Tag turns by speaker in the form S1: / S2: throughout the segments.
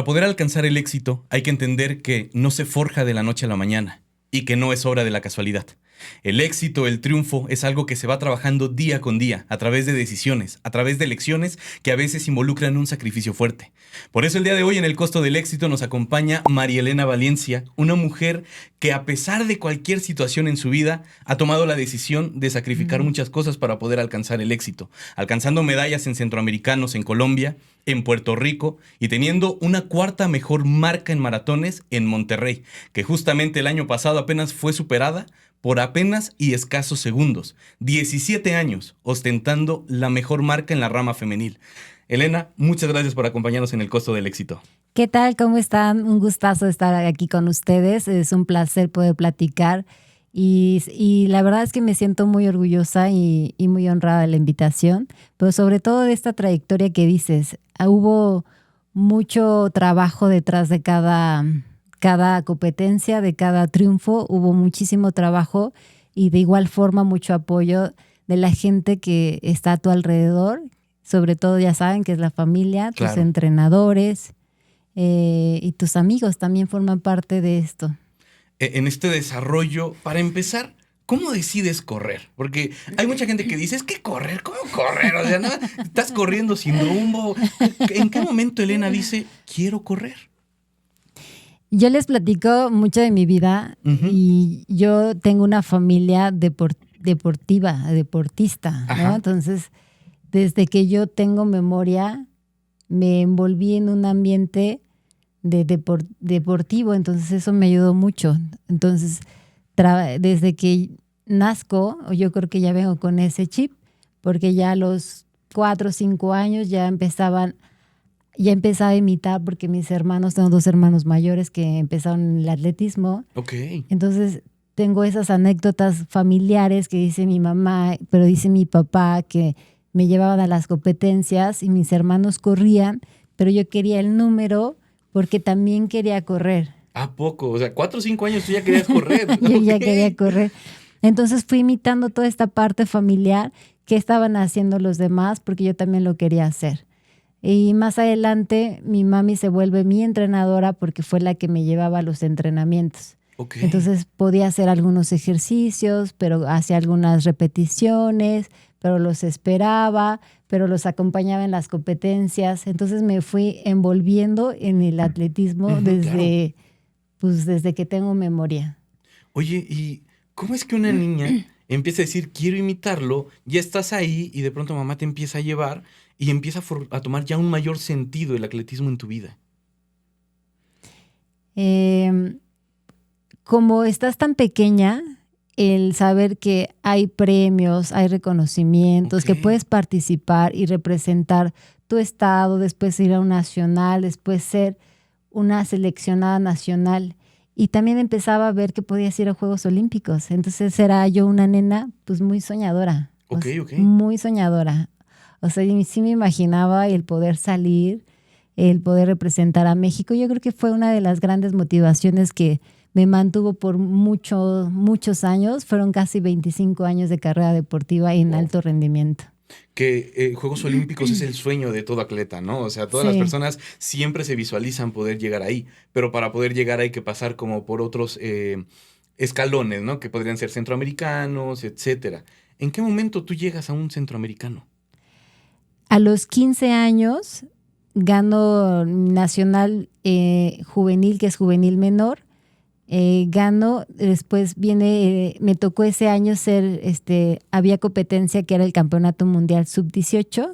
S1: poder alcanzar el éxito hay que entender que no se forja de la noche a la mañana y que no es obra de la casualidad. El éxito, el triunfo, es algo que se va trabajando día con día, a través de decisiones, a través de elecciones que a veces involucran un sacrificio fuerte. Por eso el día de hoy en El Costo del Éxito nos acompaña María Elena Valencia, una mujer que a pesar de cualquier situación en su vida, ha tomado la decisión de sacrificar muchas cosas para poder alcanzar el éxito, alcanzando medallas en centroamericanos en Colombia, en Puerto Rico y teniendo una cuarta mejor marca en maratones en Monterrey, que justamente el año pasado apenas fue superada por apenas y escasos segundos. 17 años ostentando la mejor marca en la rama femenil. Elena, muchas gracias por acompañarnos en El Costo del Éxito.
S2: ¿Qué tal? ¿Cómo están? Un gustazo estar aquí con ustedes. Es un placer poder platicar y la verdad es que me siento muy orgullosa y muy honrada de la invitación, pero sobre todo de esta trayectoria que dices. Hubo mucho trabajo detrás de cada competencia, de cada triunfo, hubo muchísimo trabajo y de igual forma mucho apoyo de la gente que está a tu alrededor, sobre todo ya saben que es la familia, tus
S1: Claro.
S2: entrenadores y tus amigos también forman parte de esto.
S1: En este desarrollo, para empezar, ¿cómo decides correr? Porque hay mucha gente que dice, es que correr, ¿cómo correr? O sea, no, estás corriendo sin rumbo. ¿En qué momento Elena dice, quiero correr?
S2: Yo les platico mucho de mi vida y yo tengo una familia deportista, ¿no?
S1: Ajá.
S2: Entonces, desde que yo tengo memoria, me envolví en un ambiente deportivo, entonces eso me ayudó mucho. Entonces, desde que nazco, yo creo que ya vengo con ese chip, porque ya a los 4 o 5 años ya empezaba a imitar, porque mis hermanos, tengo 2 hermanos mayores que empezaron en el atletismo.
S1: Ok.
S2: Entonces tengo esas anécdotas familiares que dice mi mamá, pero dice mi papá, que me llevaban a las competencias y mis hermanos corrían, pero yo quería el número porque también quería correr.
S1: ¿A poco? O sea, 4 o 5 años tú ya querías correr.
S2: Yo ya
S1: Ok.
S2: quería correr. Entonces fui imitando toda esta parte familiar que estaban haciendo los demás porque yo también lo quería hacer. Y más adelante mi mami se vuelve mi entrenadora porque fue la que me llevaba a los entrenamientos.
S1: Ok.
S2: Entonces podía hacer algunos ejercicios, pero hacía algunas repeticiones, pero los esperaba, pero los acompañaba en las competencias. Entonces me fui envolviendo en el atletismo desde que tengo memoria.
S1: Oye, ¿y cómo es que una niña empieza a decir, quiero imitarlo, ya estás ahí y de pronto mamá te empieza a llevar y empieza a tomar ya un mayor sentido el atletismo en tu vida?
S2: Como estás tan pequeña, el saber que hay premios, hay reconocimientos, que
S1: Ok.
S2: puedes participar y representar tu estado, después ir a un nacional, después ser una seleccionada nacional. Y también empezaba a ver que podías ir a Juegos Olímpicos. Entonces era yo una nena pues muy soñadora.
S1: Ok, ok.
S2: Muy soñadora. O sea, y sí me imaginaba el poder salir, el poder representar a México. Yo creo que fue una de las grandes motivaciones que me mantuvo por muchos años. Fueron casi 25 años de carrera deportiva en
S1: Wow.
S2: alto rendimiento.
S1: Que Juegos Olímpicos es el sueño de todo atleta, ¿no? O sea, todas las
S2: Sí.
S1: personas siempre se visualizan poder llegar ahí, pero para poder llegar hay que pasar como por otros escalones, ¿no? Que podrían ser centroamericanos, etcétera. ¿En qué momento tú llegas a un centroamericano?
S2: A los 15 años gano nacional juvenil, que es juvenil menor. Gano, después me tocó ese año había competencia que era el Campeonato Mundial Sub-18.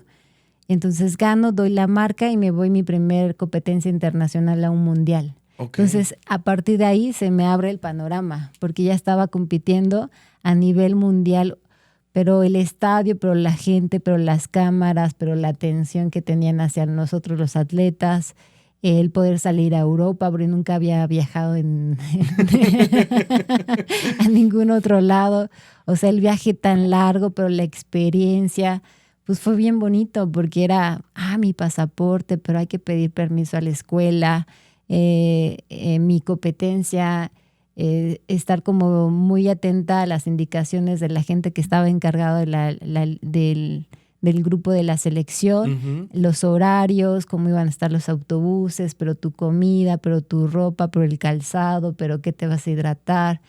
S2: Entonces gano, doy la marca y me voy mi primer competencia internacional a un mundial.
S1: Ok.
S2: Entonces, a partir de ahí se me abre el panorama, porque ya estaba compitiendo a nivel mundial, pero el estadio, pero la gente, pero las cámaras, pero la atención que tenían hacia nosotros los atletas, el poder salir a Europa, porque nunca había viajado a ningún otro lado. O sea, el viaje tan largo, pero la experiencia, pues fue bien bonito porque era, mi pasaporte, pero hay que pedir permiso a la escuela, mi competencia, estar como muy atenta a las indicaciones de la gente que estaba encargado de del grupo de la selección, los horarios, cómo iban a estar los autobuses, pero tu comida, pero tu ropa, pero el calzado, pero qué te vas a hidratar,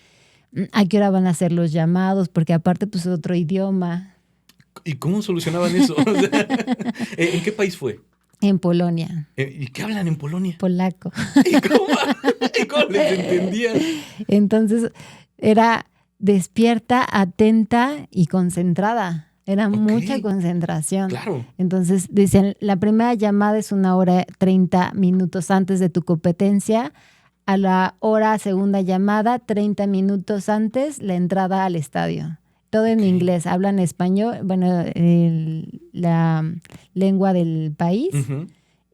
S2: a qué hora van a hacer los llamados, porque aparte pues otro idioma.
S1: ¿Y cómo solucionaban eso? O sea, ¿en qué país fue?
S2: En Polonia.
S1: ¿Y qué hablan en Polonia?
S2: Polaco.
S1: ¿Y cómo les entendías?
S2: Entonces era despierta, atenta y concentrada. Era mucha concentración.
S1: Claro.
S2: Entonces dicen, la primera llamada es 1 hora 30 minutos antes de tu competencia. A la hora segunda llamada, 30 minutos antes, la entrada al estadio. Todo en inglés, hablan español, bueno, la lengua del país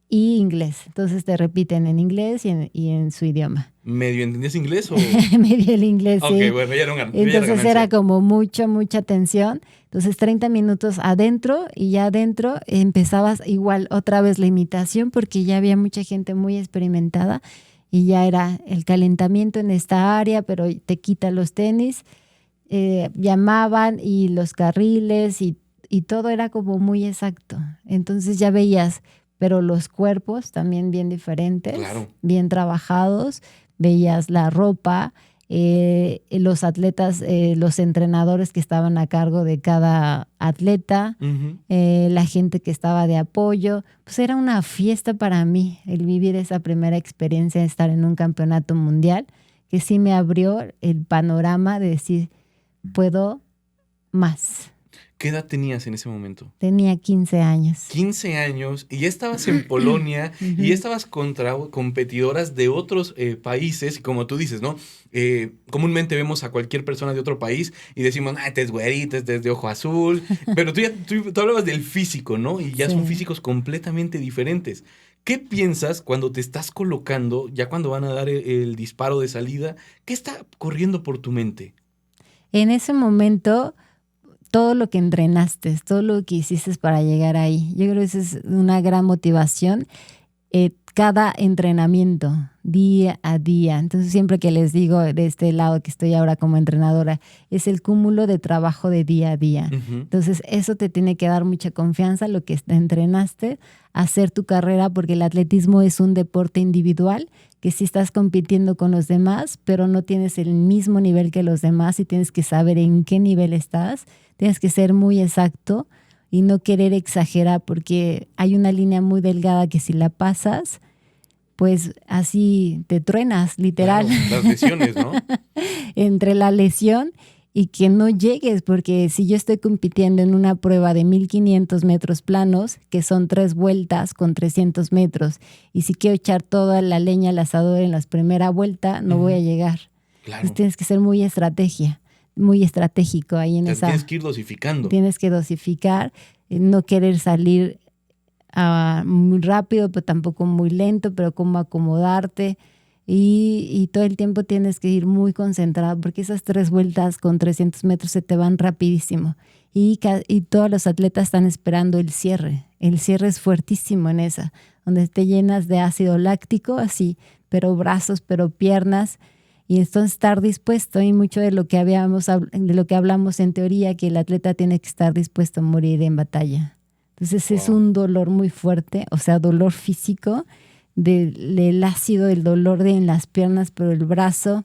S2: y inglés. Entonces te repiten en inglés y en su idioma.
S1: ¿Medio entendías inglés o...?
S2: Medio el inglés, sí.
S1: Ok, bueno, ya era
S2: Entonces era como mucha tensión. Entonces 30 minutos adentro y ya adentro empezabas igual otra vez la imitación porque ya había mucha gente muy experimentada y ya era el calentamiento en esta área, pero te quita los tenis. Llamaban y los carriles y todo era como muy exacto. Entonces ya veías, pero los cuerpos también bien diferentes,
S1: claro,
S2: bien trabajados, veías la ropa, los atletas, los entrenadores que estaban a cargo de cada atleta, la gente que estaba de apoyo. Pues era una fiesta para mí el vivir esa primera experiencia de estar en un campeonato mundial, que sí me abrió el panorama de decir, puedo más.
S1: ¿Qué edad tenías en ese momento?
S2: Tenía 15 años.
S1: 15 años y ya estabas en Polonia y ya estabas contra competidoras de otros países. Y como tú dices, ¿no? Comúnmente vemos a cualquier persona de otro país y decimos, este es güerita, este es de ojo azul. Pero tú hablabas del físico, ¿no? Y ya son físicos completamente diferentes. ¿Qué piensas cuando te estás colocando, ya cuando van a dar el disparo de salida? ¿Qué está corriendo por tu mente?
S2: En ese momento, todo lo que entrenaste, todo lo que hiciste para llegar ahí, yo creo que esa es una gran motivación. Cada entrenamiento, día a día. Entonces, siempre que les digo de este lado que estoy ahora como entrenadora, es el cúmulo de trabajo de día a día. Entonces, eso te tiene que dar mucha confianza, lo que entrenaste, hacer tu carrera, porque el atletismo es un deporte individual, que sí estás compitiendo con los demás, pero no tienes el mismo nivel que los demás y tienes que saber en qué nivel estás. Tienes que ser muy exacto y no querer exagerar, porque hay una línea muy delgada que si la pasas, pues así te truenas, literal.
S1: Claro, las lesiones, ¿no?
S2: Entre la lesión y que no llegues, porque si yo estoy compitiendo en una prueba de 1500 metros planos, que son 3 vueltas con 300 metros, y si quiero echar toda la leña al asador en la primera vuelta, no voy a llegar.
S1: Claro.
S2: Entonces tienes que ser muy estratégico ahí en esa.
S1: Tienes que ir dosificando.
S2: Tienes que dosificar, no querer salir muy rápido, pero tampoco muy lento, pero cómo acomodarte. Y todo el tiempo tienes que ir muy concentrado, porque esas 3 vueltas con 300 metros se te van rapidísimo. Y todos los atletas están esperando el cierre. El cierre es fuertísimo en esa, donde te llenas de ácido láctico, así, pero brazos, pero piernas. Y entonces estar dispuesto, y mucho de lo que hablamos en teoría, que el atleta tiene que estar dispuesto a morir en batalla. Entonces es un dolor muy fuerte, o sea, dolor físico, del ácido, el dolor en las piernas, pero el brazo.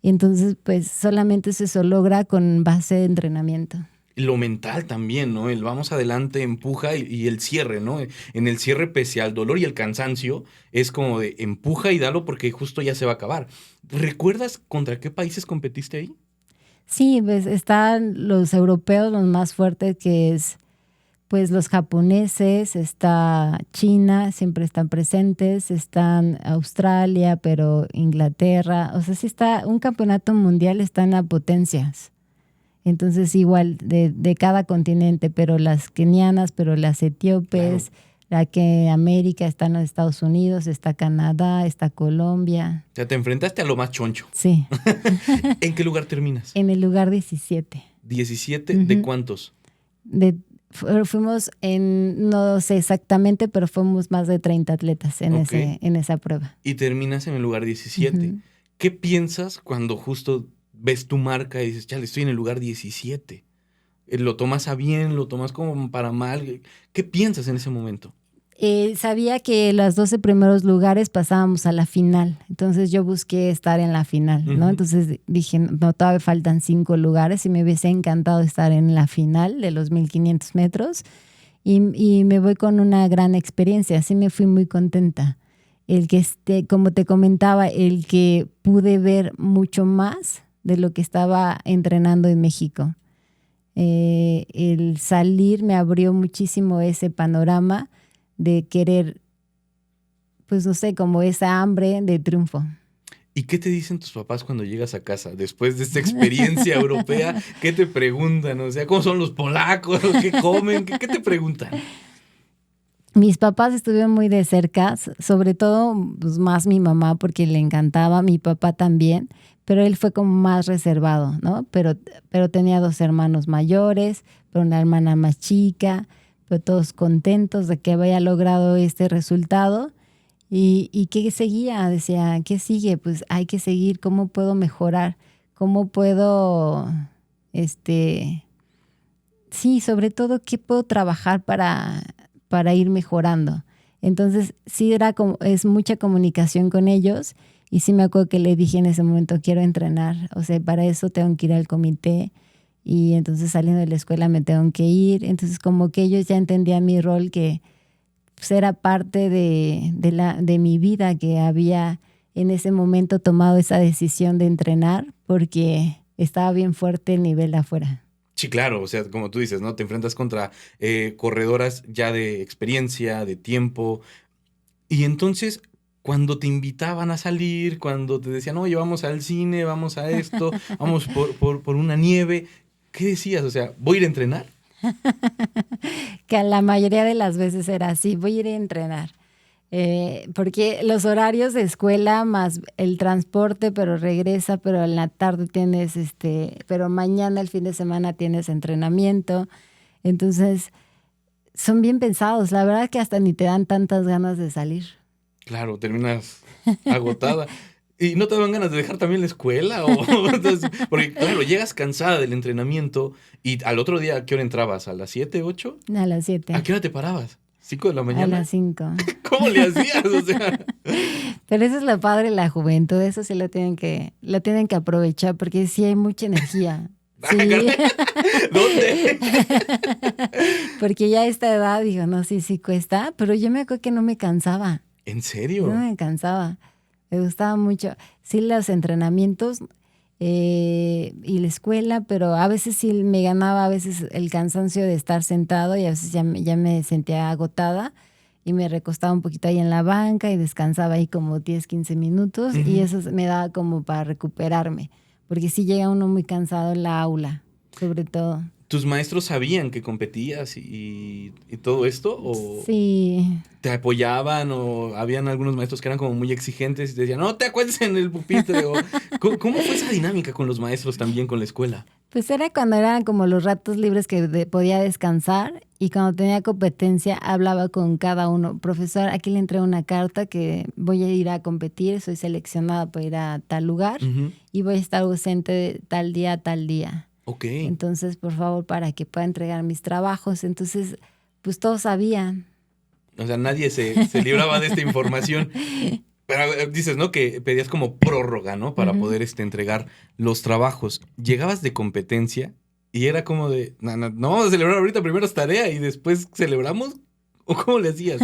S2: Y entonces, pues solamente eso se logra con base de entrenamiento.
S1: Lo mental también, ¿no? El vamos adelante, empuja y el cierre, ¿no? En el cierre, pese al dolor y el cansancio, es como de empuja y dalo porque justo ya se va a acabar. ¿Recuerdas contra qué países competiste ahí?
S2: Sí, pues están los europeos, los más fuertes, que es pues los japoneses, está China, siempre están presentes, están Australia, pero Inglaterra, o sea, sí está, un campeonato mundial están a potencias. Entonces igual de cada continente, pero las kenianas, pero las etíopes, claro. La que América está en los Estados Unidos, está Canadá, está Colombia.
S1: O sea, te enfrentaste a lo más choncho.
S2: Sí.
S1: ¿En qué lugar terminas?
S2: En el lugar 17.
S1: ¿17? ¿De cuántos?
S2: Fuimos no sé exactamente, pero fuimos más de 30 atletas en esa prueba.
S1: Y terminas en el lugar 17. ¿Qué piensas cuando justo ves tu marca y dices, chale, estoy en el lugar 17? ¿Lo tomas a bien? ¿Lo tomas como para mal? ¿Qué piensas en ese momento?
S2: Sabía que los 12 primeros lugares pasábamos a la final, entonces yo busqué estar en la final, ¿no? Entonces dije, no, todavía faltan 5 lugares y me hubiese encantado estar en la final de los 1500 metros y me voy con una gran experiencia, así me fui muy contenta. El que como te comentaba, el que pude ver mucho más de lo que estaba entrenando en México. El salir me abrió muchísimo ese panorama de querer, pues no sé, como esa hambre de triunfo.
S1: ¿Y qué te dicen tus papás cuando llegas a casa después de esta experiencia europea? ¿Qué te preguntan? O sea, ¿cómo son los polacos? ¿Qué comen? ¿Qué te preguntan?
S2: Mis papás estuvieron muy de cerca, sobre todo pues, más mi mamá porque le encantaba, mi papá también, pero él fue como más reservado, ¿no? Pero tenía 2 hermanos mayores, pero una hermana más chica, pero todos contentos de que había logrado este resultado. ¿Y qué seguía? Decía, ¿qué sigue? Pues hay que seguir, ¿cómo puedo mejorar? ¿Cómo puedo, sí, sobre todo, qué puedo trabajar para ir mejorando? Entonces, sí es mucha comunicación con ellos y sí me acuerdo que le dije en ese momento, quiero entrenar, o sea, para eso tengo que ir al comité y entonces saliendo de la escuela me tengo que ir. Entonces, como que ellos ya entendían mi rol que pues era parte de mi vida, que había en ese momento tomado esa decisión de entrenar porque estaba bien fuerte el nivel de afuera.
S1: Sí, claro, o sea, como tú dices, ¿no? Te enfrentas contra corredoras ya de experiencia, de tiempo. Y entonces, cuando te invitaban a salir, cuando te decían, oye, vamos al cine, vamos a esto, vamos por una nieve, ¿qué decías? O sea, ¿voy a ir a entrenar?
S2: Que la mayoría de las veces era así, voy a ir a entrenar. Porque los horarios de escuela más el transporte, pero regresa, pero en la tarde tienes pero mañana el fin de semana tienes entrenamiento. Entonces, son bien pensados. La verdad que hasta ni te dan tantas ganas de salir.
S1: Claro, terminas agotada. ¿Y no te dan ganas de dejar también la escuela? Entonces, porque, claro, llegas cansada del entrenamiento y al otro día, ¿a qué hora entrabas? ¿A las 7, 8?
S2: A las
S1: ¿A
S2: 7,
S1: qué hora te parabas? ¿5 de la
S2: a
S1: mañana?
S2: las 5.
S1: ¿Cómo le hacías? O sea,
S2: Pero eso es lo padre de la juventud, eso sí lo tienen que aprovechar porque sí hay mucha energía. Sí,
S1: caray, ¿dónde?
S2: porque ya a esta edad digo, no, sí cuesta, pero yo me acuerdo que no me cansaba,
S1: ¿En
S2: no
S1: serio?
S2: me cansaba, me gustaba mucho. Sí, los entrenamientos y la escuela, pero a veces sí me ganaba a veces el cansancio de estar sentado y a veces ya me sentía agotada y me recostaba un poquito ahí en la banca y descansaba ahí como 10 15 minutos y
S1: Ujú.
S2: eso me daba como para recuperarme, porque sí llega uno muy cansado en la aula, sobre todo.
S1: ¿Tus maestros sabían que competías y todo esto? ¿O
S2: Sí,
S1: te apoyaban? ¿O habían algunos maestros que eran como muy exigentes y te decían, no te acuestes en el pupitre? O, ¿cómo fue esa dinámica con los maestros también, con la escuela?
S2: pues era cuando eran como los ratos libres que podía descansar y cuando tenía competencia hablaba con cada uno. Profesor, aquí le entrego una carta que voy a ir a competir, soy seleccionada para ir a tal lugar
S1: Ujú.
S2: y voy a estar ausente de tal día a tal día.
S1: Ok.
S2: Entonces, por favor, para que pueda entregar mis trabajos. Entonces, pues todos sabían.
S1: O sea, nadie se libraba de esta información. Pero dices, ¿no? Que pedías como prórroga, ¿no? Para
S2: Ujú.
S1: poder entregar los trabajos. Llegabas de competencia y era como de, no, no, no vamos a celebrar ahorita, primero es tarea y después celebramos. ¿O cómo le hacías?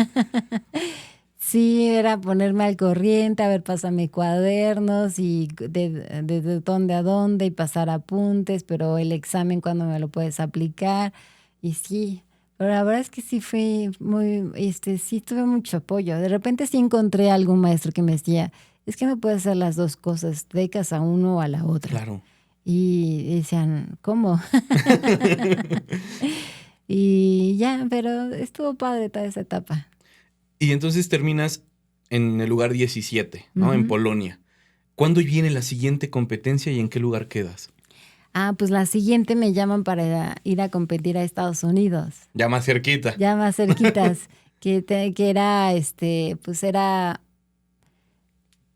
S2: Sí, era ponerme al corriente, a ver, pásame cuadernos y de dónde a dónde y pasar apuntes, pero el examen cuándo me lo puedes aplicar. Y sí, pero la verdad es que sí fue muy, sí tuve mucho apoyo. De repente sí encontré algún maestro que me decía, es que no puedes hacer las dos cosas, te dedicas a uno o a la otra.
S1: Claro.
S2: Y decían, ¿cómo? Y ya, pero estuvo padre toda esa etapa.
S1: Y entonces terminas en el lugar 17, ¿no? En
S2: Ujú.
S1: Polonia. ¿Cuándo viene la siguiente competencia y en qué lugar quedas?
S2: Pues la siguiente me llaman para ir a competir a Estados Unidos,
S1: Ya más cerquita.
S2: ya más cerquitas, que era, pues era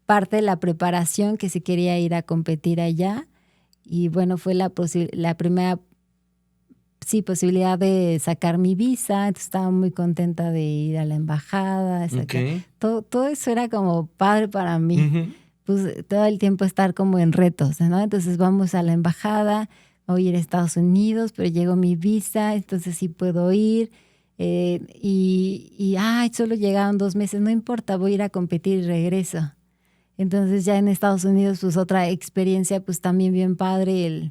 S2: parte de la preparación que se quería ir a competir allá. Y bueno, fue la primera sí, posibilidad de sacar mi visa, entonces estaba muy contenta de ir a la embajada, todo eso era como padre para mí.
S1: Ujú.
S2: Pues todo el tiempo estar como en retos, ¿no? Entonces vamos a la embajada, voy a ir a Estados Unidos, pero llegó mi visa, entonces sí puedo ir. Solo llegaron 2 meses, no importa, voy a ir a competir y regreso. Entonces ya en Estados Unidos, pues otra experiencia, pues también bien padre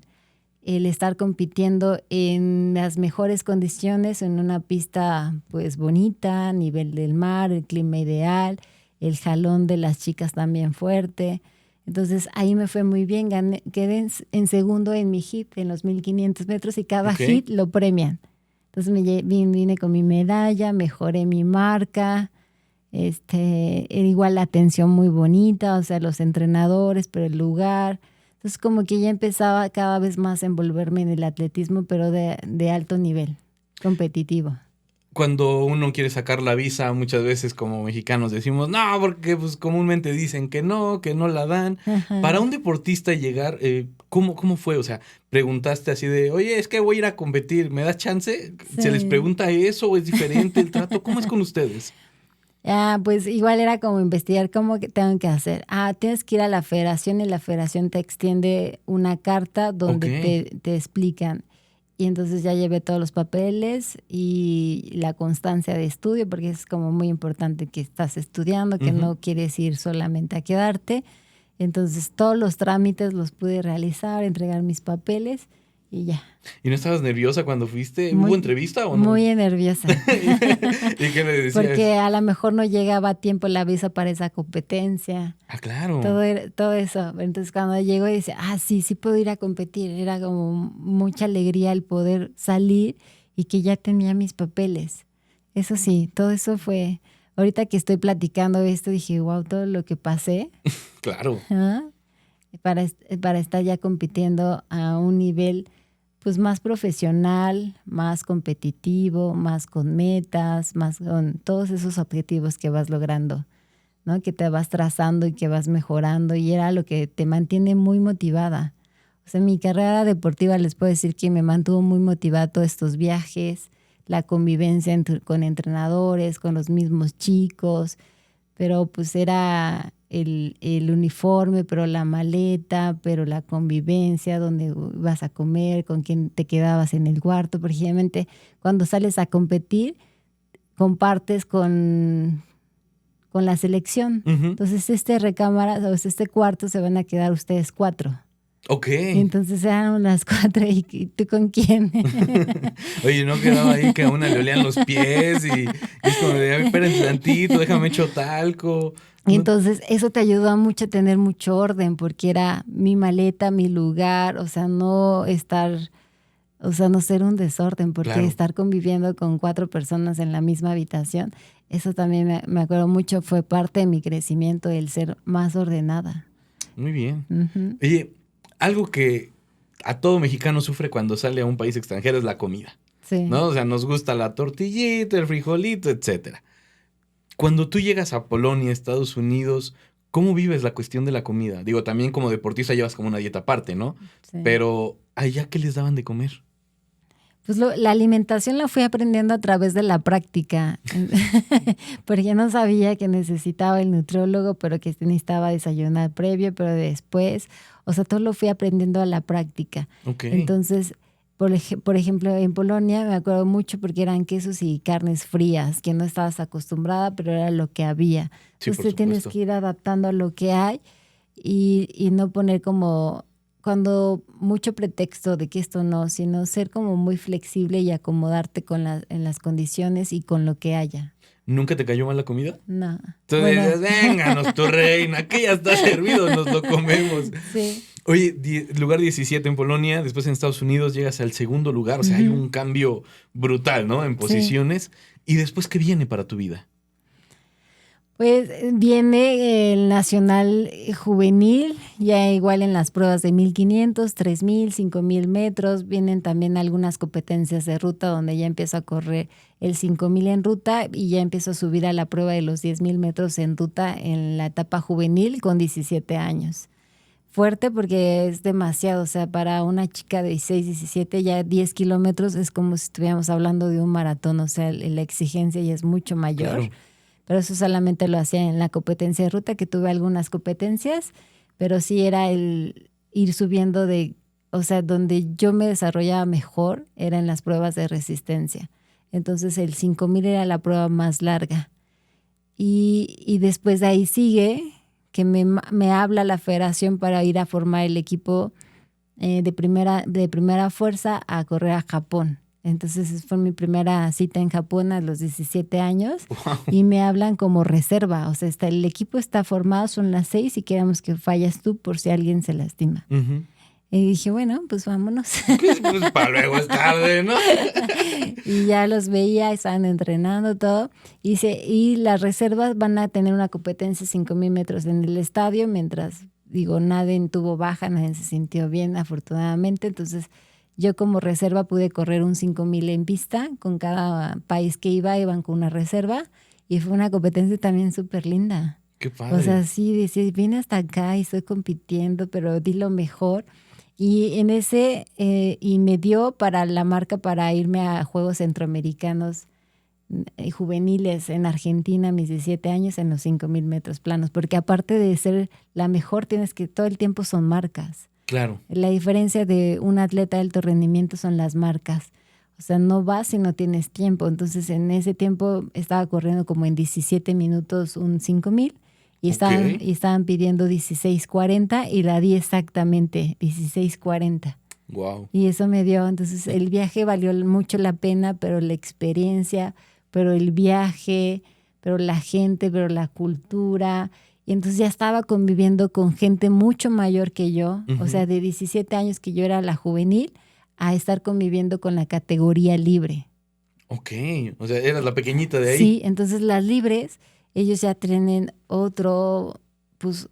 S2: el estar compitiendo en las mejores condiciones, en una pista pues bonita, a nivel del mar, el clima ideal, el jalón de las chicas también fuerte. Entonces ahí me fue muy bien, quedé en segundo en mi hit, en los 1500 metros, y cada hit lo premian. Entonces vine con mi medalla, mejoré mi marca, igual la atención muy bonita, o sea, los entrenadores, pero el lugar. Entonces como que ya empezaba cada vez más a envolverme en el atletismo, pero de alto nivel, competitivo.
S1: Cuando uno quiere sacar la visa, muchas veces como mexicanos decimos, no, porque pues comúnmente dicen que no la dan.
S2: Ajá.
S1: Para un deportista llegar, ¿cómo fue? O sea, preguntaste así de, oye, es que voy a ir a competir, ¿me das chance?
S2: Sí.
S1: ¿Se les pregunta eso o es diferente el trato? ¿Cómo es con ustedes?
S2: Pues igual era como investigar cómo tengo que hacer. Tienes que ir a la federación y la federación te extiende una carta donde te explican. Y entonces ya llevé todos los papeles y la constancia de estudio, porque es como muy importante que estás estudiando, que no quieres ir solamente a quedarte. Entonces todos los trámites los pude realizar, entregar mis papeles y ya.
S1: ¿Y no estabas nerviosa cuando fuiste? ¿Hubo entrevista o no?
S2: Muy nerviosa.
S1: ¿Y qué le decías?
S2: Porque a lo mejor no llegaba a tiempo la visa para esa competencia.
S1: Claro.
S2: Todo eso. Entonces cuando llegó y decía, sí puedo ir a competir. Era como mucha alegría el poder salir y que ya tenía mis papeles. Eso sí, todo eso fue... Ahorita que estoy platicando esto, dije, wow, todo lo que pasé.
S1: Claro.
S2: Para estar ya compitiendo a un nivel pues más profesional, más competitivo, más con metas, más con todos esos objetivos que vas logrando, ¿no? Que te vas trazando y que vas mejorando, y era lo que te mantiene muy motivada. O sea, mi carrera deportiva les puedo decir que me mantuvo muy motivada todos estos viajes, la convivencia con entrenadores, con los mismos chicos, pero pues era el uniforme, pero la maleta, pero la convivencia, donde vas a comer, con quién te quedabas en el cuarto. Precisamente cuando sales a competir, compartes con la selección. Entonces recámara, o sea, este cuarto se van a quedar ustedes 4. Y entonces eran unas 4 y ¿tú con quién?
S1: Oye, ¿no quedaba ahí que a una le olían los pies y es como de, espérense tantito, déjame echo talco?
S2: Y entonces eso te ayudó mucho a tener mucho orden, porque era mi maleta, mi lugar, o sea, no ser un desorden, porque estar conviviendo con 4 personas en la misma habitación, eso también me acuerdo mucho, fue parte de mi crecimiento, el ser más ordenada.
S1: Muy bien. Oye, algo que a todo mexicano sufre cuando sale a un país extranjero es la comida.
S2: Sí.
S1: ¿No? O sea, nos gusta la tortillita, el frijolito, etcétera. Cuando tú llegas a Polonia, Estados Unidos, ¿cómo vives la cuestión de la comida? Digo, también como deportista llevas como una dieta aparte, ¿no?
S2: Sí.
S1: Pero ¿allá qué les daban de comer?
S2: Pues la alimentación la fui aprendiendo a través de la práctica, porque yo no sabía que necesitaba el nutriólogo, pero que necesitaba desayunar previo, pero después, o sea, todo lo fui aprendiendo a la práctica. Entonces, por ejemplo, en Polonia me acuerdo mucho porque eran quesos y carnes frías, que no estabas acostumbrada, pero era lo que había. Entonces te tienes que ir adaptando a lo que hay y no poner como... cuando mucho pretexto de que esto no, sino ser como muy flexible y acomodarte en las condiciones y con lo que haya.
S1: ¿Nunca te cayó mal la comida?
S2: No.
S1: Entonces dices, vénganos tu reina, aquí ya está servido, nos lo comemos.
S2: Sí.
S1: Oye, lugar 17 en Polonia, después en Estados Unidos llegas al segundo lugar, o sea, hay un cambio brutal, ¿no? En posiciones. Sí. ¿Y después qué viene para tu vida?
S2: Pues viene el nacional juvenil, ya igual en las pruebas de 1500, 3000, 5000 metros. Vienen también algunas competencias de ruta donde ya empiezo a correr el 5000 en ruta y ya empiezo a subir a la prueba de los 10,000 metros en ruta en la etapa juvenil con 17 años. fuerte porque es demasiado, o sea, para una chica de 16, 17, ya 10 kilómetros es como si estuviéramos hablando de un maratón, o sea, la exigencia ya es mucho mayor,
S1: Claro.
S2: pero eso solamente lo hacía en la competencia de ruta, que tuve algunas competencias, pero sí era el ir subiendo o sea, donde yo me desarrollaba mejor era en las pruebas de resistencia. Entonces el 5000 era la prueba más larga. Y después de ahí sigue que me habla la federación para ir a formar el equipo de primera fuerza a correr a Japón. Entonces fue mi primera cita en Japón a los 17 años
S1: Wow.
S2: y me hablan como reserva. O sea, el equipo está formado, son las 6 y queremos que fallas tú por si alguien se lastima.
S1: Uh-huh.
S2: Y dije, bueno, pues vámonos.
S1: Pues para luego es tarde, ¿no?
S2: Y ya los veía, estaban entrenando todo. Y las reservas van a tener una competencia de 5000 metros en el estadio, mientras, nadie tuvo baja, nadie se sintió bien, afortunadamente. Entonces, yo como reserva pude correr un 5000 en pista. Con cada país que iban con una reserva. Y fue una competencia también súper linda.
S1: Qué padre.
S2: O sea, sí, decía, vine hasta acá y estoy compitiendo, pero di lo mejor. Y en y me dio para la marca para irme a Juegos Centroamericanos juveniles en Argentina a mis 17 años en los 5000 metros planos, porque aparte de ser la mejor, tienes que todo el tiempo son marcas.
S1: Claro.
S2: La diferencia de un atleta de alto rendimiento son las marcas. O sea, no vas si no tienes tiempo. Entonces, en ese tiempo estaba corriendo como en 17 minutos un 5000. Y estaban pidiendo 16:40 y la di exactamente 16:40.
S1: Wow.
S2: Y eso me dio, entonces el viaje valió mucho la pena, pero la experiencia, pero el viaje, pero la gente, pero la cultura. Y entonces ya estaba conviviendo con gente mucho mayor que yo,
S1: Uh-huh.
S2: o sea, de 17 años que yo era la juvenil, a estar conviviendo con la categoría libre.
S1: Ok, o sea, eras la pequeñita de ahí.
S2: Sí, entonces las libres, ellos ya tienen otro, pues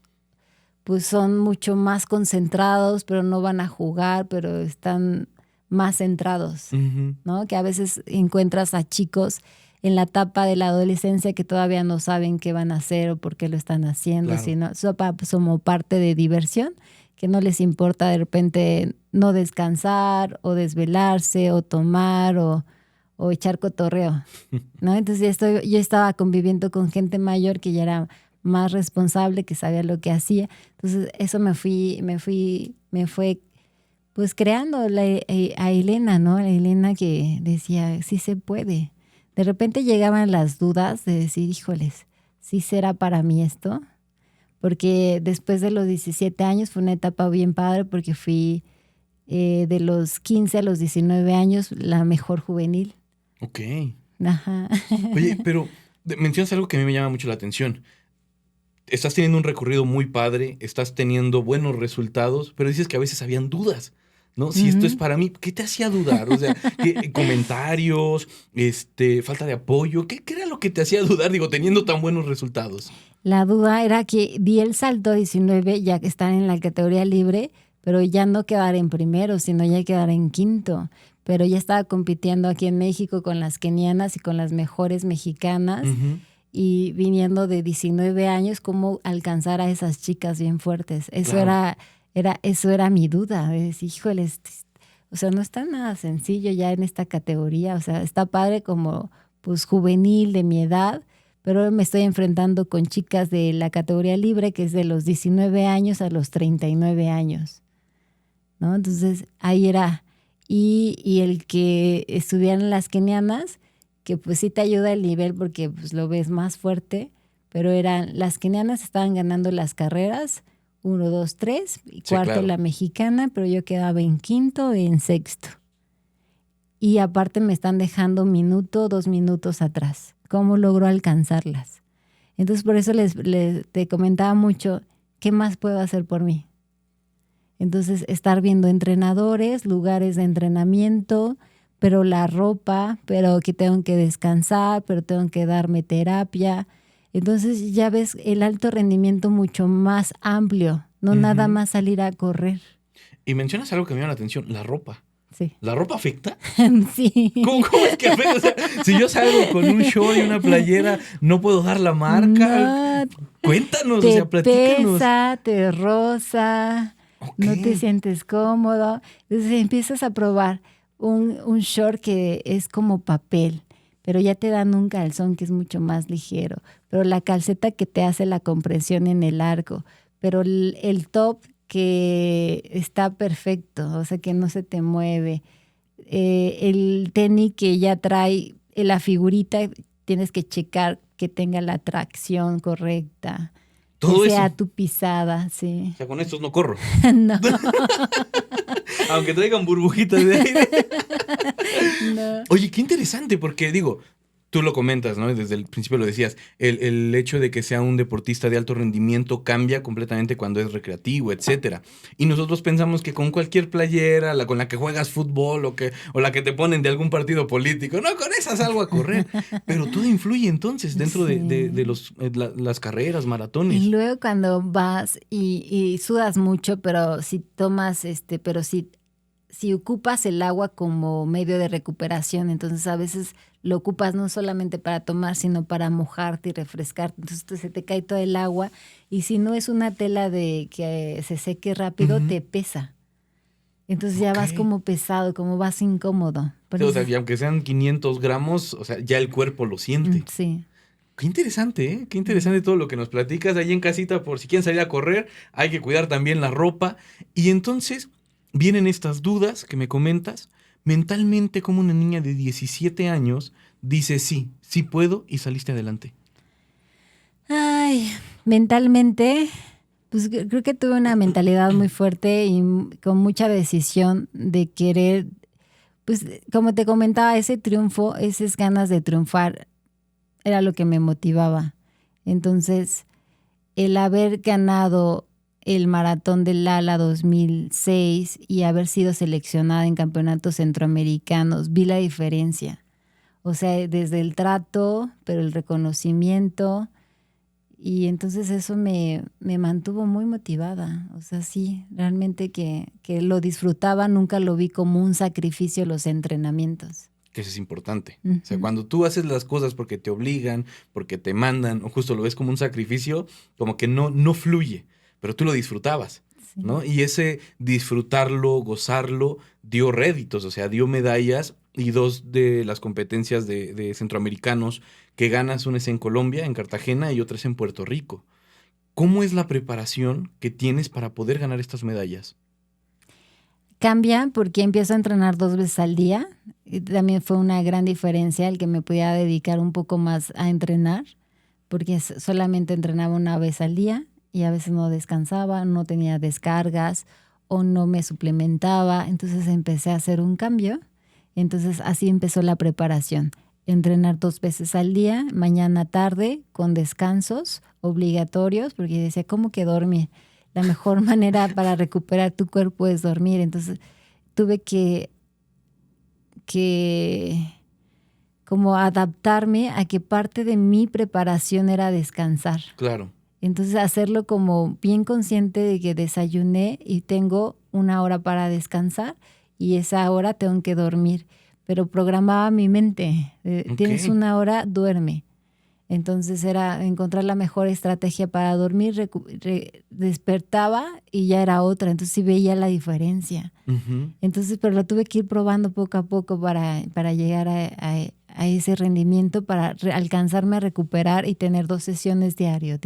S2: son mucho más concentrados, pero no van a jugar, pero están más centrados,
S1: Uh-huh.
S2: ¿no? Que a veces encuentras a chicos en la etapa de la adolescencia que todavía no saben qué van a hacer o por qué lo están haciendo,
S1: Claro.
S2: sino como parte de diversión, que no les importa de repente no descansar o desvelarse o tomar o echar cotorreo, ¿no? Entonces yo estaba conviviendo con gente mayor que ya era más responsable, que sabía lo que hacía. Entonces eso me fue pues creando a Elena, ¿no? A Elena que decía, sí se puede. De repente llegaban las dudas de decir, híjoles, ¿sí será para mí esto? Porque después de los 17 años fue una etapa bien padre porque fui de los 15 a los 19 años la mejor juvenil.
S1: Ok.
S2: Ajá.
S1: Oye, pero mencionas algo que a mí me llama mucho la atención. Estás teniendo un recorrido muy padre, estás teniendo buenos resultados, pero dices que a veces habían dudas, ¿no? Si esto es para mí, ¿qué te hacía dudar? O sea, comentarios, falta de apoyo, ¿qué era lo que te hacía dudar, teniendo tan buenos resultados?
S2: La duda era que di el salto a 19, ya que están en la categoría libre, pero ya no quedar en primero, sino ya quedar en quinto. Pero ya estaba compitiendo aquí en México con las kenianas y con las mejores mexicanas.
S1: Uh-huh.
S2: Y viniendo de 19 años, cómo alcanzar a esas chicas bien fuertes. Eso
S1: Claro.
S2: eso era mi duda. De decir, híjole, o sea, no está nada sencillo ya en esta categoría. O sea, está padre como pues juvenil de mi edad, pero me estoy enfrentando con chicas de la categoría libre, que es de los 19 años a los 39 años, ¿no? Entonces, ahí era. Y el que estudiaran las kenianas, que pues sí te ayuda el nivel porque pues lo ves más fuerte, pero las kenianas estaban ganando las carreras, 1, 2, 3, y cuarto
S1: claro.
S2: la mexicana, pero yo quedaba en quinto y en sexto. Y aparte me están dejando 2 minutos atrás. ¿Cómo logro alcanzarlas? Entonces por eso te comentaba mucho, ¿qué más puedo hacer por mí? Entonces estar viendo entrenadores, lugares de entrenamiento, pero la ropa, pero que tengo que descansar, pero tengo que darme terapia. Entonces ya ves el alto rendimiento mucho más amplio, no
S1: Uh-huh.
S2: nada más salir a correr.
S1: Y mencionas algo que me llama la atención, la ropa.
S2: Sí.
S1: ¿La ropa afecta?
S2: Sí.
S1: ¿Cómo es que afecta? O sea, si yo salgo con un short y una playera, ¿no puedo dar la marca?
S2: No,
S1: Cuéntanos, o
S2: te
S1: sea, platícanos.
S2: pesa, te roza,
S1: Ok.
S2: no te sientes cómodo. Entonces empiezas a probar un short que es como papel, pero ya te dan un calzón que es mucho más ligero, pero la calceta que te hace la compresión en el arco, pero el top que está perfecto, o sea, que no se te mueve. El tenis que ya trae la figurita, tienes que checar que tenga la tracción correcta, que
S1: Todo eso.
S2: sea tu pisada, sí.
S1: O sea, con estos no corro.
S2: No,
S1: Aunque traigan burbujitas de aire.
S2: no.
S1: Oye, qué interesante, porque digo, tú lo comentas, ¿no? Desde el principio lo decías, el hecho de que sea un deportista de alto rendimiento cambia completamente cuando es recreativo, etcétera. Y nosotros pensamos que con cualquier playera, con la que juegas fútbol o la que te ponen de algún partido político, no, con esa salgo a correr. Pero todo influye entonces dentro de
S2: Sí.
S1: las carreras,
S2: Y
S1: maratones.
S2: luego cuando vas y sudas mucho, pero si tomas, pero si ocupas el agua como medio de recuperación, entonces a veces lo ocupas no solamente para tomar, sino para mojarte y refrescarte. Entonces se te cae todo el agua y si no es una tela de que se seque rápido,
S1: Ujú.
S2: te pesa. Entonces ya
S1: Ok.
S2: vas como pesado, como vas incómodo. Por
S1: Sí, o
S2: eso,
S1: sea, y aunque sean 500 gramos, o sea, ya el cuerpo lo siente.
S2: sí.
S1: Qué interesante, ¿eh? Qué interesante todo lo que nos platicas ahí en casita por si quieren salir a correr, hay que cuidar también la ropa. Y entonces vienen estas dudas que me comentas. Mentalmente, como una niña de 17 años dice sí, sí puedo y saliste adelante.
S2: Ay, mentalmente, pues creo que tuve una mentalidad muy fuerte y con mucha decisión de querer, pues como te comentaba, ese triunfo, esas ganas de triunfar era lo que me motivaba. Entonces, el haber ganado el maratón del Lala 2006 y haber sido seleccionada en campeonatos centroamericanos, vi la diferencia. O sea, desde el trato, pero el reconocimiento. Y entonces eso me mantuvo muy motivada. O sea, sí, realmente que lo disfrutaba, nunca lo vi como un sacrificio los entrenamientos.
S1: Que eso es importante. O sea,
S2: Ujú.
S1: cuando tú haces las cosas porque te obligan, porque te mandan, o justo lo ves como un sacrificio, como que no fluye, pero tú lo disfrutabas,
S2: Sí.
S1: ¿no? Y ese disfrutarlo, gozarlo, dio réditos, o sea, dio medallas y dos de las competencias de centroamericanos que ganas, una es en Colombia, en Cartagena, y otra es en Puerto Rico. ¿Cómo es la preparación que tienes para poder ganar estas medallas?
S2: Cambia porque empiezo a entrenar 2 veces al día. Y también fue una gran diferencia el que me podía dedicar un poco más a entrenar, porque solamente entrenaba 1 vez al día y a veces no descansaba, no tenía descargas o no me suplementaba. Entonces empecé a hacer un cambio. Entonces así empezó la preparación. Entrenar 2 veces al día, mañana, tarde, con descansos obligatorios, porque decía, ¿cómo que dormir? La mejor manera para recuperar tu cuerpo es dormir. Entonces tuve que como adaptarme a que parte de mi preparación era descansar.
S1: Claro.
S2: Entonces hacerlo como bien consciente de que desayuné y tengo 1 hora para descansar y esa hora tengo que dormir. Pero programaba mi mente,
S1: Ok.
S2: tienes 1 hora, duerme. Entonces era encontrar la mejor estrategia para dormir, despertaba y ya era otra, entonces sí veía la diferencia.
S1: Ujú.
S2: Entonces, pero lo tuve que ir probando poco a poco para llegar a ese rendimiento, para alcanzarme a recuperar y tener 2 sesiones diario.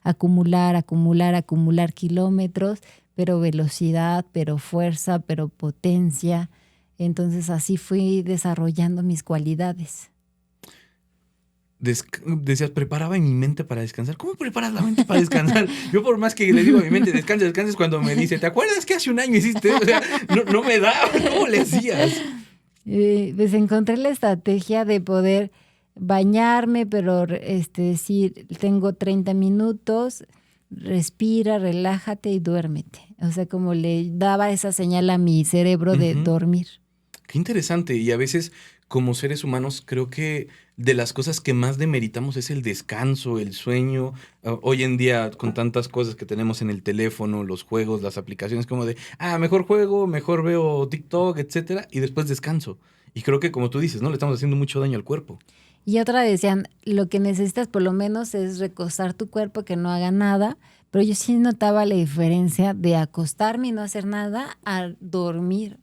S2: Acumular kilómetros, pero velocidad, pero fuerza, pero potencia. Entonces así fui desarrollando mis cualidades.
S1: Decías, preparaba mi mente para descansar. ¿Cómo preparas la mente para descansar? Yo por más que le digo a mi mente, descansa, descansa, es cuando me dice, ¿te acuerdas que hace un año hiciste eso? O sea, no me da, ¿cómo le hacías?
S2: Pues encontré la estrategia de poder bañarme, pero decir, tengo 30 minutos, respira, relájate y duérmete. O sea, como le daba esa señal a mi cerebro de
S1: Ujú.
S2: dormir.
S1: Qué interesante. Y a veces como seres humanos, creo que de las cosas que más demeritamos es el descanso, el sueño. Hoy en día, con tantas cosas que tenemos en el teléfono, los juegos, las aplicaciones, como de, mejor juego, mejor veo TikTok, etcétera, y después descanso. Y creo que, como tú dices, ¿no? Le estamos haciendo mucho daño al cuerpo.
S2: Y otra decían, lo que necesitas por lo menos es recostar tu cuerpo, que no haga nada, pero yo sí notaba la diferencia de acostarme y no hacer nada a dormir.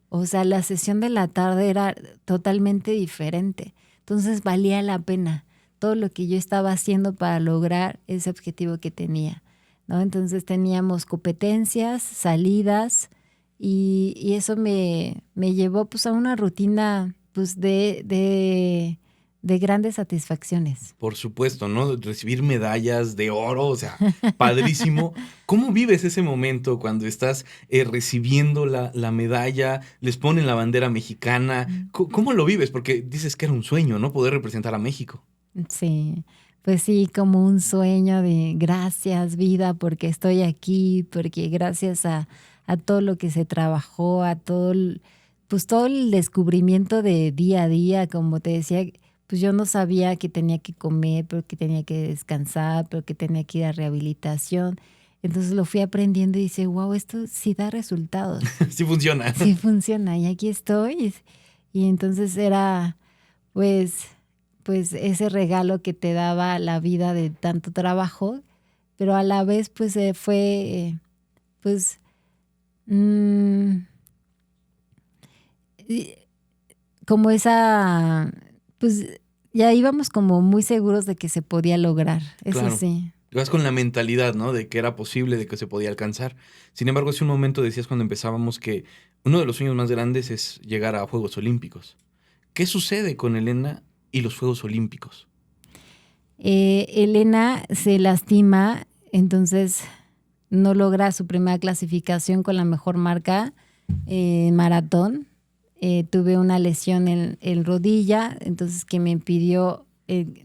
S2: O sea, la sesión de la tarde era totalmente diferente. Entonces valía la pena todo lo que yo estaba haciendo para lograr ese objetivo que tenía, ¿no? Entonces teníamos competencias, salidas y eso me llevó pues a una rutina pues de grandes satisfacciones.
S1: Por supuesto, ¿no? Recibir medallas de oro, o sea, padrísimo. ¿Cómo vives ese momento cuando estás recibiendo la medalla, les ponen la bandera mexicana? ¿Cómo lo vives? Porque dices que era un sueño, ¿no? Poder representar a México.
S2: Sí, pues sí, como un sueño de gracias vida porque estoy aquí, porque gracias a todo lo que se trabajó, a todo pues todo el descubrimiento de día a día, como te decía, pues yo no sabía que tenía que comer, pero que tenía que descansar, pero que tenía que ir a rehabilitación. Entonces lo fui aprendiendo y dice, wow, esto sí da resultados,
S1: Sí funciona.
S2: sí funciona y aquí estoy. Y entonces era pues, pues ese regalo que te daba la vida de tanto trabajo, pero a la vez pues fue pues mm, y- como esa, pues ya íbamos como muy seguros de que se podía lograr, eso
S1: Claro.
S2: sí.
S1: Vas con la mentalidad, ¿no? De que era posible, de que se podía alcanzar. Sin embargo, hace un momento decías cuando empezábamos que uno de los sueños más grandes es llegar a Juegos Olímpicos. ¿Qué sucede con Elena y los Juegos Olímpicos?
S2: Elena se lastima, entonces no logra su primera clasificación con la mejor marca maratón. Tuve una lesión en rodilla, entonces que me impidió,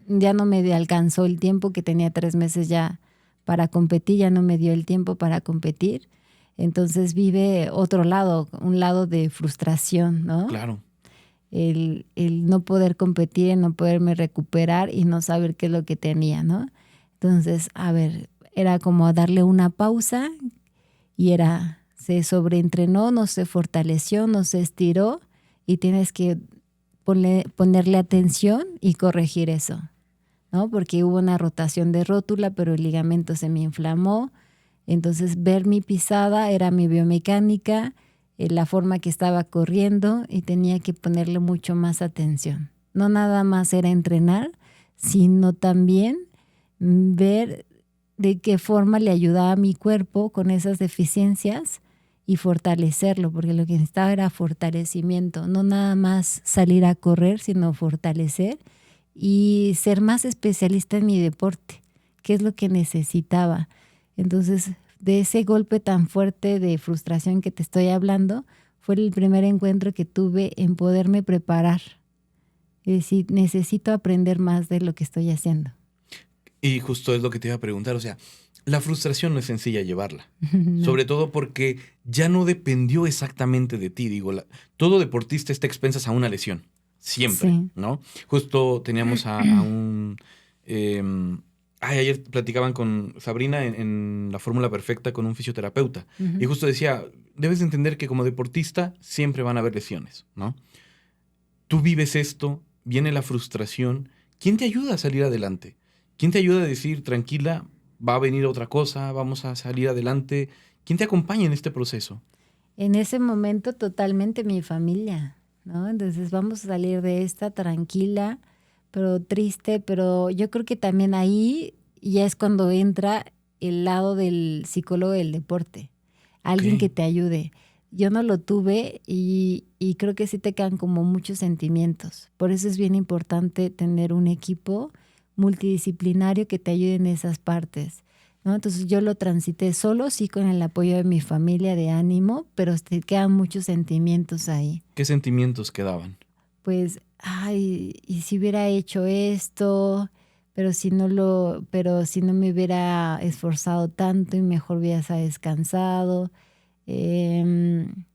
S2: ya no me alcanzó el tiempo, que tenía 3 meses ya para competir, ya no me dio el tiempo para competir. Entonces vive otro lado, un lado de frustración, ¿no?
S1: Claro.
S2: El no poder competir, el no poderme recuperar y no saber qué es lo que tenía, ¿no? Entonces, a ver, era como darle una pausa y se sobreentrenó, no se fortaleció, no se estiró y tienes que ponerle atención y corregir eso, ¿no? Porque hubo una rotación de rótula, pero el ligamento se me inflamó. Entonces, ver mi pisada era mi biomecánica, la forma que estaba corriendo y tenía que ponerle mucho más atención. No nada más era entrenar, sino también ver de qué forma le ayudaba a mi cuerpo con esas deficiencias y fortalecerlo, porque lo que necesitaba era fortalecimiento, no nada más salir a correr, sino fortalecer y ser más especialista en mi deporte, que es lo que necesitaba. Entonces, de ese golpe tan fuerte de frustración que te estoy hablando, fue el primer encuentro que tuve en poderme preparar. Es decir, necesito aprender más de lo que estoy haciendo.
S1: Y justo es lo que te iba a preguntar, o sea, la frustración no es sencilla llevarla.
S2: No.
S1: Sobre todo porque ya no dependió exactamente de ti. Digo, todo deportista está a expensas a una lesión. Siempre,
S2: Sí.
S1: ¿no? Justo teníamos a un... ayer platicaban con Sabrina en La Fórmula Perfecta con un fisioterapeuta. Y justo decía, debes de entender que como deportista siempre van a haber lesiones, ¿no? Tú vives esto, viene la frustración. ¿Quién te ayuda a salir adelante? ¿Quién te ayuda a decir, tranquila, va a venir otra cosa, vamos a salir adelante? ¿Quién te acompaña en este proceso?
S2: En ese momento totalmente mi familia, ¿no? Entonces vamos a salir de esta tranquila, pero triste, pero yo creo que también ahí ya es cuando entra el lado del psicólogo del deporte, alguien
S1: Ok.
S2: que te ayude. Yo no lo tuve y creo que sí te quedan como muchos sentimientos. Por eso es bien importante tener un equipo multidisciplinario que te ayude en esas partes, ¿no? Entonces yo lo transité solo, sí con el apoyo de mi familia de ánimo, pero te quedan muchos sentimientos ahí.
S1: ¿Qué sentimientos quedaban?
S2: Pues, ay, y si hubiera hecho esto, pero si no me hubiera esforzado tanto y mejor hubiera descansado. Em,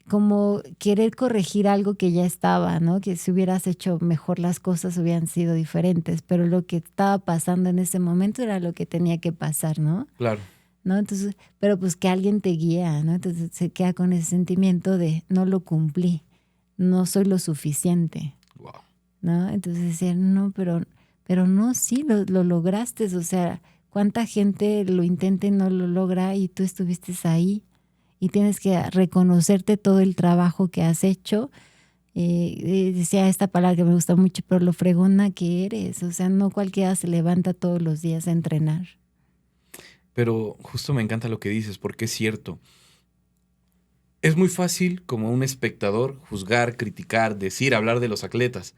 S2: como querer corregir algo que ya estaba, ¿no? Que si hubieras hecho mejor las cosas hubieran sido diferentes, pero lo que estaba pasando en ese momento era lo que tenía que pasar, ¿no?
S1: Claro.
S2: ¿No? Entonces, pero pues que alguien te guía, ¿no? Entonces se queda con ese sentimiento de no lo cumplí, no soy lo suficiente,
S1: Wow.
S2: ¿no? Entonces decía, no, pero no, sí, lo lograste, o sea, ¿cuánta gente lo intenta y no lo logra y tú estuviste ahí? Y tienes que reconocerte todo el trabajo que has hecho. Decía esta palabra que me gusta mucho, pero lo fregona que eres. O sea, no cualquiera se levanta todos los días a entrenar.
S1: Pero justo me encanta lo que dices, porque es cierto. Es muy fácil como un espectador juzgar, criticar, decir, hablar de los atletas.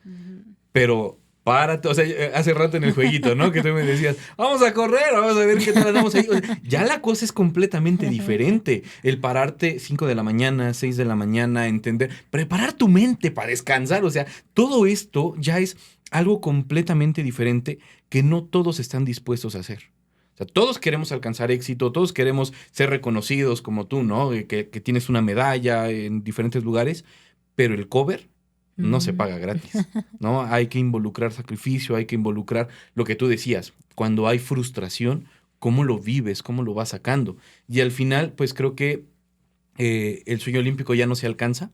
S1: Pero párate, o sea, hace rato en el jueguito, ¿no? Que tú me decías, vamos a correr, vamos a ver qué tal andamos ahí. O sea, ya la cosa es completamente diferente. El pararte 5 de la mañana, 6 de la mañana, entender, preparar tu mente para descansar. O sea, todo esto ya es algo completamente diferente que no todos están dispuestos a hacer. O sea, todos queremos alcanzar éxito, todos queremos ser reconocidos como tú, ¿no? Que tienes una medalla en diferentes lugares, pero el cover no se paga gratis, ¿no? Hay que involucrar sacrificio, hay que involucrar lo que tú decías. Cuando hay frustración, ¿cómo lo vives? ¿Cómo lo vas sacando? Y al final, pues creo que el sueño olímpico ya no se alcanza,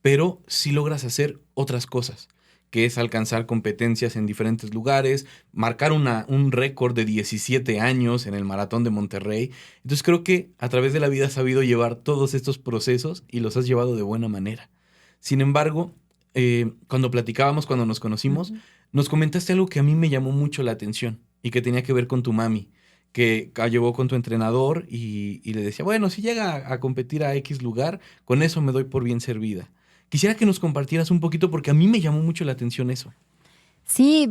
S1: pero sí logras hacer otras cosas, que es alcanzar competencias en diferentes lugares, marcar un récord de 17 años en el Maratón de Monterrey. Entonces creo que a través de la vida has sabido llevar todos estos procesos y los has llevado de buena manera. Sin embargo, cuando platicábamos, cuando nos conocimos, nos comentaste algo que a mí me llamó mucho la atención y que tenía que ver con tu mami, que llevó con tu entrenador y le decía, bueno, si llega a competir a X lugar, con eso me doy por bien servida. Quisiera que nos compartieras un poquito porque a mí me llamó mucho la atención eso.
S2: Sí,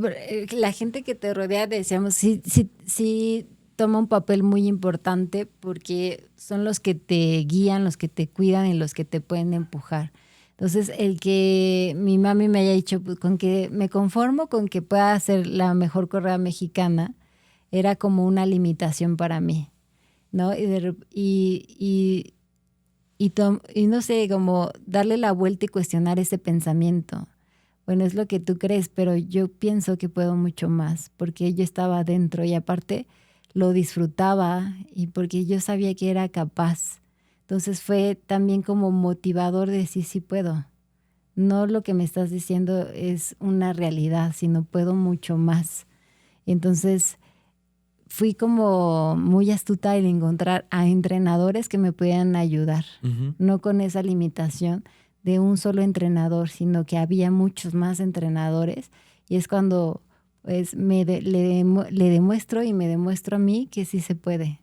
S2: la gente que te rodea, decíamos, sí toma un papel muy importante porque son los que te guían, los que te cuidan y los que te pueden empujar. Entonces, el que mi mami me haya dicho, pues, con que me conformo con que pueda ser la mejor correa mexicana, era como una limitación para mí, ¿no? Y no sé, como darle la vuelta y cuestionar ese pensamiento. Bueno, es lo que tú crees, pero yo pienso que puedo mucho más, porque yo estaba adentro y aparte lo disfrutaba y porque yo sabía que era capaz. Entonces fue también como motivador de decir, sí puedo. No lo que me estás diciendo es una realidad, sino puedo mucho más. Entonces fui como muy astuta en encontrar a entrenadores que me pudieran ayudar, no con esa limitación de un solo entrenador, sino que había muchos más entrenadores y es cuando pues le demuestro y me demuestro a mí que sí se puede.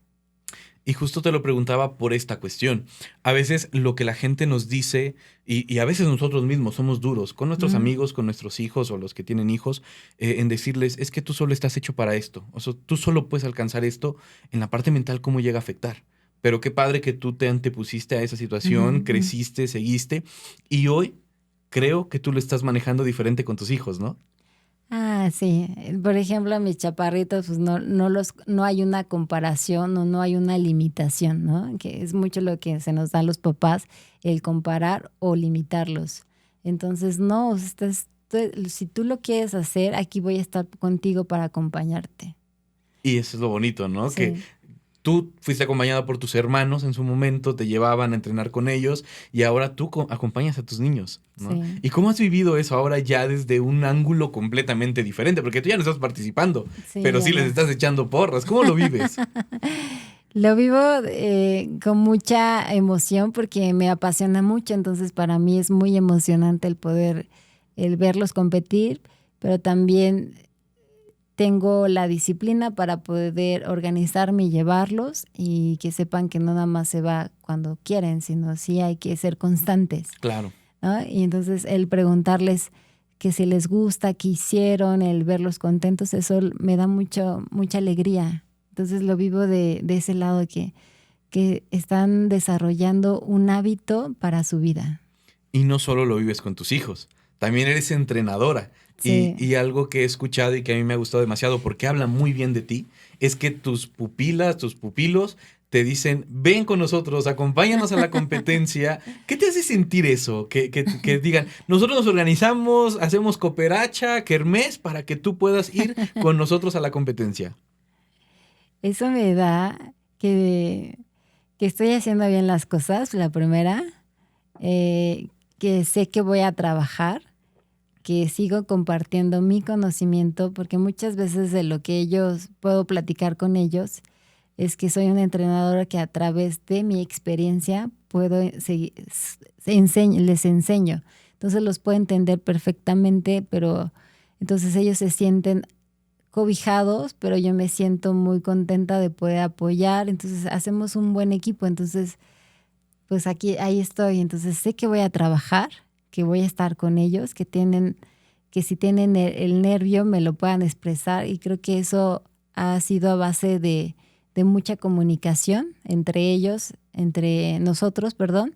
S1: Y justo te lo preguntaba por esta cuestión. A veces lo que la gente nos dice, y a veces nosotros mismos somos duros con nuestros amigos, con nuestros hijos o los que tienen hijos, en decirles, es que tú solo estás hecho para esto. O sea, tú solo puedes alcanzar esto. En la parte mental, ¿cómo llega a afectar? Pero qué padre que tú te antepusiste a esa situación, creciste, seguiste, y hoy creo que tú lo estás manejando diferente con tus hijos, ¿no?
S2: Ah, sí. Por ejemplo, a mis chaparritos, pues no hay una comparación o no hay una limitación, ¿no? Que es mucho lo que se nos da a los papás, el comparar o limitarlos. Entonces, no, o sea, si tú lo quieres hacer, aquí voy a estar contigo para acompañarte.
S1: Y eso es lo bonito, ¿no? Que
S2: Sí,
S1: tú fuiste acompañada por tus hermanos en su momento, te llevaban a entrenar con ellos y ahora tú acompañas a tus niños, ¿no?
S2: sí,
S1: ¿Y cómo has vivido eso ahora ya desde un ángulo completamente diferente? Porque tú ya no estás participando,
S2: sí,
S1: pero
S2: ya
S1: sí les
S2: no.
S1: estás echando porras. ¿Cómo lo vives?
S2: Lo vivo con mucha emoción porque me apasiona mucho, entonces para mí es muy emocionante el verlos competir, pero también tengo la disciplina para poder organizarme y llevarlos y que sepan que no nada más se va cuando quieren, sino sí hay que ser constantes,
S1: Claro.
S2: ¿no? Y entonces el preguntarles que si les gusta, qué hicieron, el verlos contentos, eso me da mucha alegría. Entonces lo vivo de ese lado que están desarrollando un hábito para su vida.
S1: Y no solo lo vives con tus hijos, también eres entrenadora.
S2: Sí,
S1: Y algo que he escuchado y que a mí me ha gustado demasiado porque habla muy bien de ti, es que tus pupilas, tus pupilos te dicen, ven con nosotros, acompáñanos a la competencia. ¿Qué te hace sentir eso? Que digan, nosotros nos organizamos, hacemos cooperacha, kermés, para que tú puedas ir con nosotros a la competencia.
S2: Eso me da que estoy haciendo bien las cosas, la primera, que sé que voy a trabajar, que sigo compartiendo mi conocimiento, porque muchas veces de lo que puedo platicar con ellos es que soy una entrenadora que a través de mi experiencia les enseño. Entonces los puedo entender perfectamente, pero entonces ellos se sienten cobijados, pero yo me siento muy contenta de poder apoyar. Entonces hacemos un buen equipo. Entonces, pues ahí estoy. Entonces sé que voy a trabajar, que voy a estar con ellos, que si tienen el nervio me lo puedan expresar, y creo que eso ha sido a base de mucha comunicación entre ellos, entre nosotros, perdón,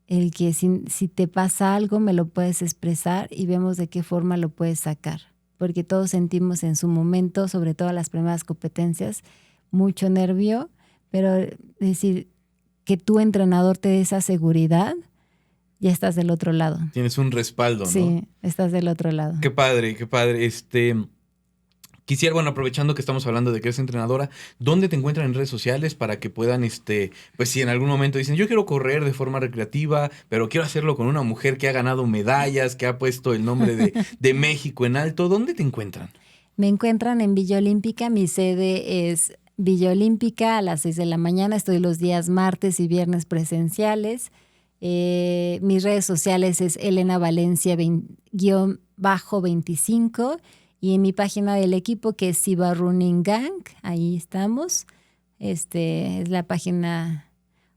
S2: el que si te pasa algo me lo puedes expresar y vemos de qué forma lo puedes sacar, porque todos sentimos en su momento, sobre todo las primeras competencias, mucho nervio, pero decir que tu entrenador te dé esa seguridad, ya estás del otro lado.
S1: Tienes un respaldo, ¿no?
S2: Sí, estás del otro lado.
S1: Qué padre, qué padre. Quisiera, bueno, aprovechando que estamos hablando de que eres entrenadora, ¿dónde te encuentran en redes sociales para que puedan, pues si en algún momento dicen, yo quiero correr de forma recreativa, pero quiero hacerlo con una mujer que ha ganado medallas, que ha puesto el nombre de México en alto, ¿dónde te encuentran?
S2: Me encuentran en Villa Olímpica, mi sede es Villa Olímpica a las 6 de la mañana, estoy los días martes y viernes presenciales. Mis redes sociales es Elena Valencia-25 y en mi página del equipo que es Siva Running Gang, ahí estamos. Es la página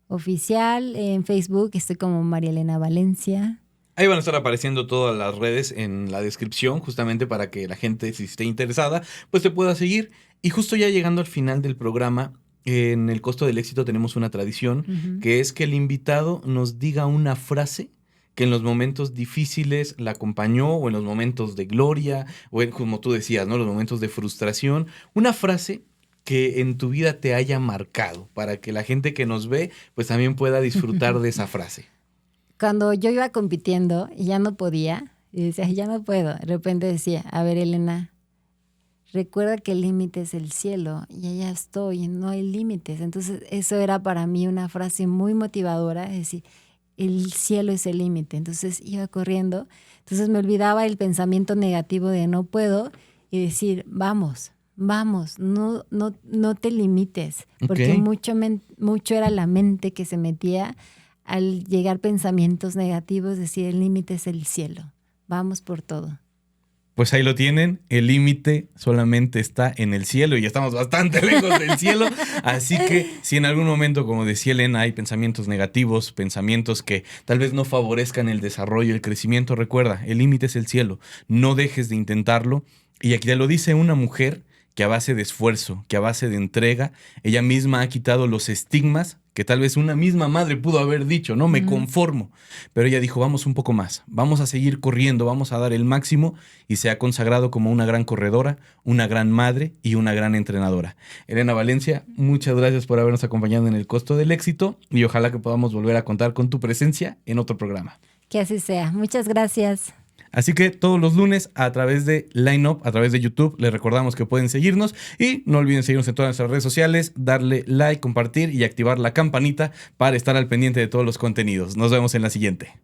S2: oficial. En Facebook estoy como María Elena Valencia.
S1: Ahí van a estar apareciendo todas las redes en la descripción, justamente para que la gente, si esté interesada, pues te pueda seguir. Y justo ya llegando al final del programa, en el Costo del Éxito tenemos una tradición, que es que el invitado nos diga una frase que en los momentos difíciles la acompañó, o en los momentos de gloria, o como tú decías, ¿no? Los momentos de frustración. Una frase que en tu vida te haya marcado, para que la gente que nos ve, pues también pueda disfrutar de esa frase.
S2: Cuando yo iba compitiendo y ya no podía, y decía, ya no puedo, de repente decía, a ver, Elena, recuerda que el límite es el cielo, y allá estoy, no hay límites. Entonces eso era para mí una frase muy motivadora, es decir, el cielo es el límite. Entonces iba corriendo, entonces me olvidaba el pensamiento negativo de no puedo, y decir, vamos, no te limites, porque mucho era la mente que se metía al llegar pensamientos negativos, decir, el límite es el cielo, vamos por todo.
S1: Pues ahí lo tienen, el límite solamente está en el cielo y ya estamos bastante lejos del cielo, así que si en algún momento, como decía Elena, hay pensamientos negativos, pensamientos que tal vez no favorezcan el desarrollo, el crecimiento, recuerda, el límite es el cielo, no dejes de intentarlo. Y aquí te lo dice una mujer que a base de esfuerzo, que a base de entrega, ella misma ha quitado los estigmas que tal vez una misma madre pudo haber dicho, no me conformo. Pero ella dijo, vamos un poco más, vamos a seguir corriendo, vamos a dar el máximo, y se ha consagrado como una gran corredora, una gran madre y una gran entrenadora. Elena Valencia, muchas gracias por habernos acompañado en el Costo del Éxito, y ojalá que podamos volver a contar con tu presencia en otro programa.
S2: Que así sea. Muchas gracias.
S1: Así que todos los lunes a través de Line Up, a través de YouTube, les recordamos que pueden seguirnos, y no olviden seguirnos en todas nuestras redes sociales, darle like, compartir y activar la campanita para estar al pendiente de todos los contenidos. Nos vemos en la siguiente.